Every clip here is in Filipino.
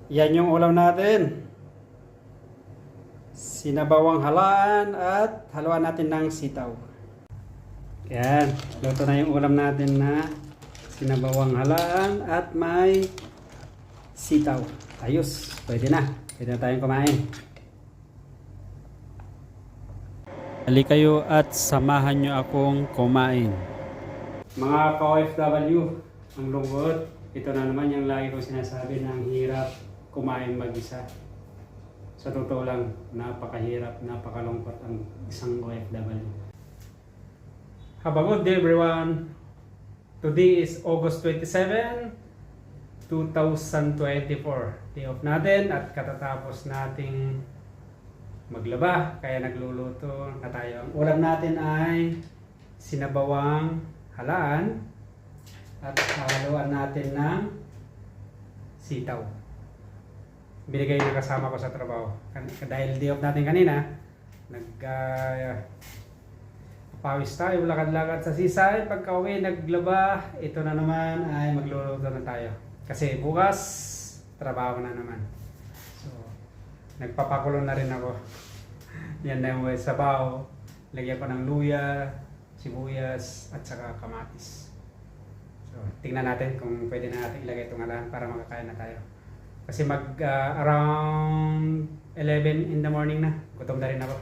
Yan yung ulam natin. Sinabawang halaan at haluan natin ng sitaw. Yan, luto na yung ulam natin na sinabawang halaan at may sitaw. Ayos, pwede na. Pwede na tayong kumain. Halika kayo at samahan nyo akong kumain. Mga ka-OFW, ang lungkot. Ito na naman yung lagi ko sinasabi na ang hirap kumain mag-isa. Sa totoo lang, napakahirap, napakalungkot ang isang OFW. Have a good day everyone! Today is August 27, 2024. Day off natin at katatapos nating maglaba, kaya nagluluto na tayo. Ang ulam natin ay sinabawang halaan at haluan natin ng sitaw. Binigay na kasama ko sa trabaho. Dahil day off natin kanina, pawis tayo, lakad-lakad sa sisay. Pagka uwi, naglaba, ito na naman ay magluluto na tayo. Kasi bukas, trabaho na naman. So, nagpapakulo na rin ako. Yan na yung sabaw. Lagyan ko ng luya, sibuyas, at saka kamatis. So, tingnan natin kung pwede na natin ilagay itong alahan para makakain na tayo. Kasi around 11 in the morning na. Gutom na rin ako.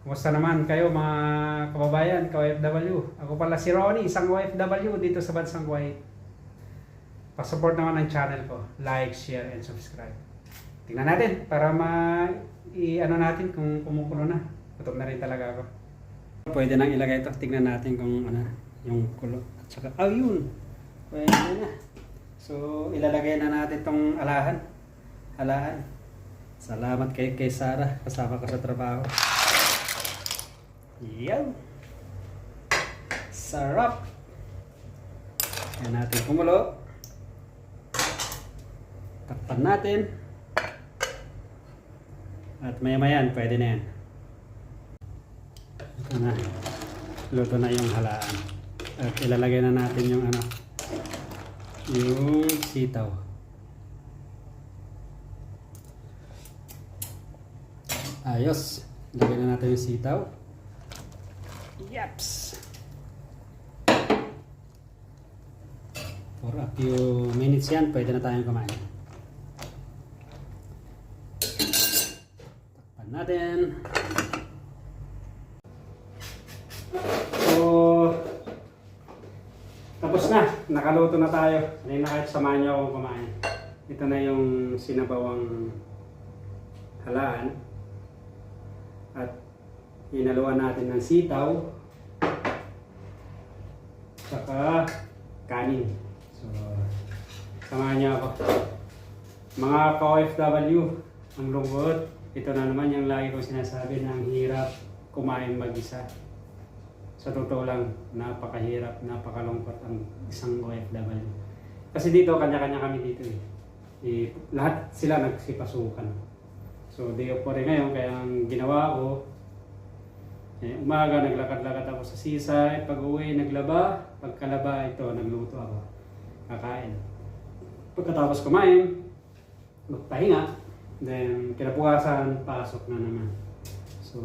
Kumusta naman kayo mga kababayan, ka-OFW? Ako pala si Ronnie, isang OFW dito sa Bansang Kuwait. Pa-support naman ang channel ko. Like, share, and subscribe. Tingnan natin para ano natin kung kumukulo na. Gutom na rin talaga ako. Pwede nang ilagay ito. Tingnan natin kung ano, yung kulo. At saka, yun. Pwede na. So, ilalagay na natin itong halaan. Salamat kay Sarah. Kasama ko sa trabaho. Yan. Sarap. Yan natin kumulo. Takpan natin. At maya-mayan, pwede na yan. Ito na. Luto na yung halaan. At ilalagay na natin yung yung sitaw. Ayos. Lagyan na natin yung sitaw. Yaps. For a few minutes yan, pwede na tayong kumain. Takpan natin. Tapos na, nakaluto na tayo. Kanina kahit samahan niyo akong kumain. Ito na yung sinabawang halaan. At hinaluan natin ng sitaw. Saka kanin. So, samahan niyo ako. Mga ka-OFW, ang lungkot. Ito na naman yung lagi ko sinasabi na ang hirap kumain mag-isa. Sa totoo lang, napakahirap, napakalungkot ang isang OFW. Kasi dito, kanya-kanya kami dito lahat sila nagsipasukan. So, day off po rin ngayon, kaya ang ginawa ko, umaga naglakad-lakad ako sa sisay, pag-uwi naglaba, pagkalaba ito, nagluto ako, kakain. Pagkatapos kumain, magpahinga, then kinabukasan, pasok na naman. So,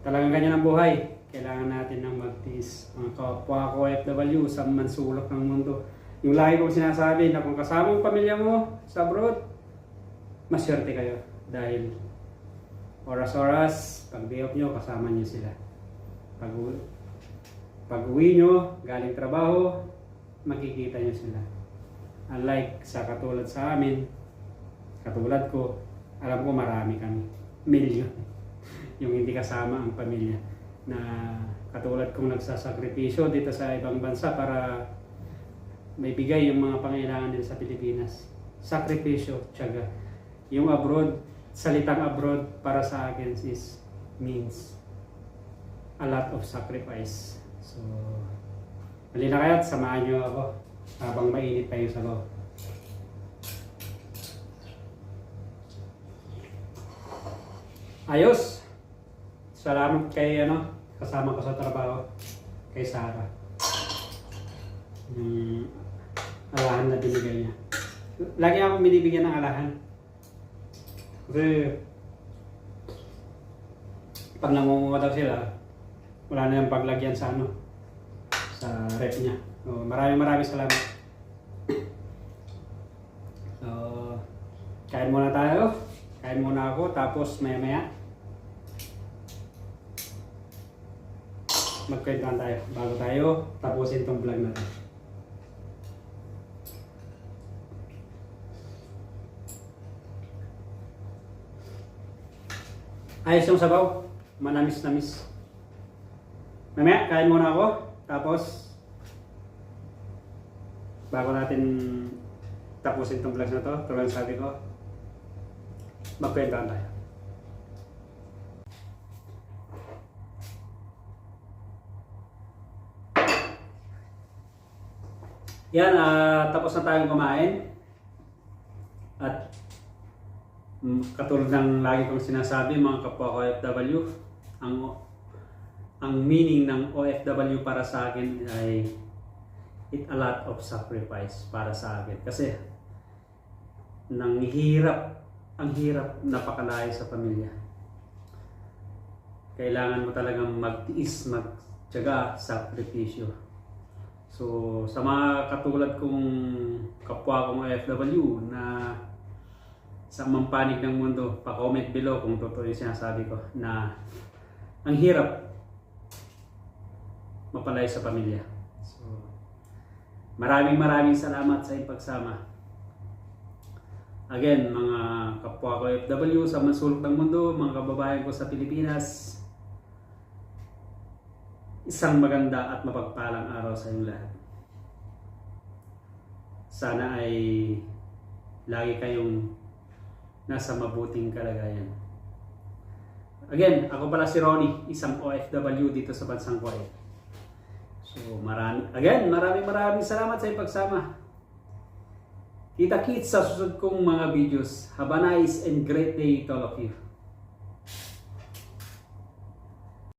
talagang ganyan ang buhay. Kailangan natin ng magtiis. Mga kapwa ko OFW sa mansulok ng mundo. Yung lagi kong sinasabi na kung kasama ang pamilya mo sa abroad, maswerte kayo. Dahil oras-oras, pag day off nyo, kasama nyo sila. Pag uwi nyo, galing trabaho, makikita nyo sila. Unlike sa katulad sa amin, katulad ko, alam ko marami kami. Milyon. Yung hindi kasama ang pamilya. Na katulad kong nagsasakripisyo dito sa ibang bansa para may bigay yung mga pangailangan nila sa Pilipinas. Sakripisyo, tiyaga. Yung abroad, salitang abroad para sa akin means a lot of sacrifice. So, mali na kaya't samahan nyo ako habang mainit tayo sa loob. Ayos! Salamat kay kasama ko sa trabaho, kay Sarah. Alahan na binigay niya. Lagi akong binibigyan ng alahan. Kasi pag nangunguha daw sila, wala na yung paglagyan sa ano, sa rep niya. So, maraming salamat. So, kain muna tayo. Kain muna ako, tapos maya magkwentuhan tayo bago tayo tapusin tong vlog natin. Ayos yung sabaw, manamis-namis. Mamaya, kain muna ako, tapos bago natin tapusin tong vlog na to, tulad sabi ko, magkwentuhan tayo. Yan, tapos na tayong kumain. At katulad ng lagi kong sinasabi mga kapwa OFW, ang meaning ng OFW para sa akin ay it a lot of sacrifice para sa akin. Kasi ang hirap napakalayo sa pamilya. Kailangan mo talagang magtiis, magtiyaga, sakripisyo. So, sa mga katulad kong kapwa kong OFW na sa mampanig ng mundo, pa-comment below kung totoo yung sinasabi ko na ang hirap mapalay sa pamilya. So, maraming salamat sa iyong pagsama. Again, mga kapwa ko OFW sa masulok ng mundo, mga kababayan ko sa Pilipinas, isang maganda at mapagpalang araw sa inyong lahat. Sana ay lagi kayong nasa mabuting kalagayan. Again, ako pala si Ronnie, isang OFW dito sa bansang Kuwait. So, maraming salamat sa iyong pagsama. Kita-kits sa susunod kong mga videos. Have a nice and great day to all of you.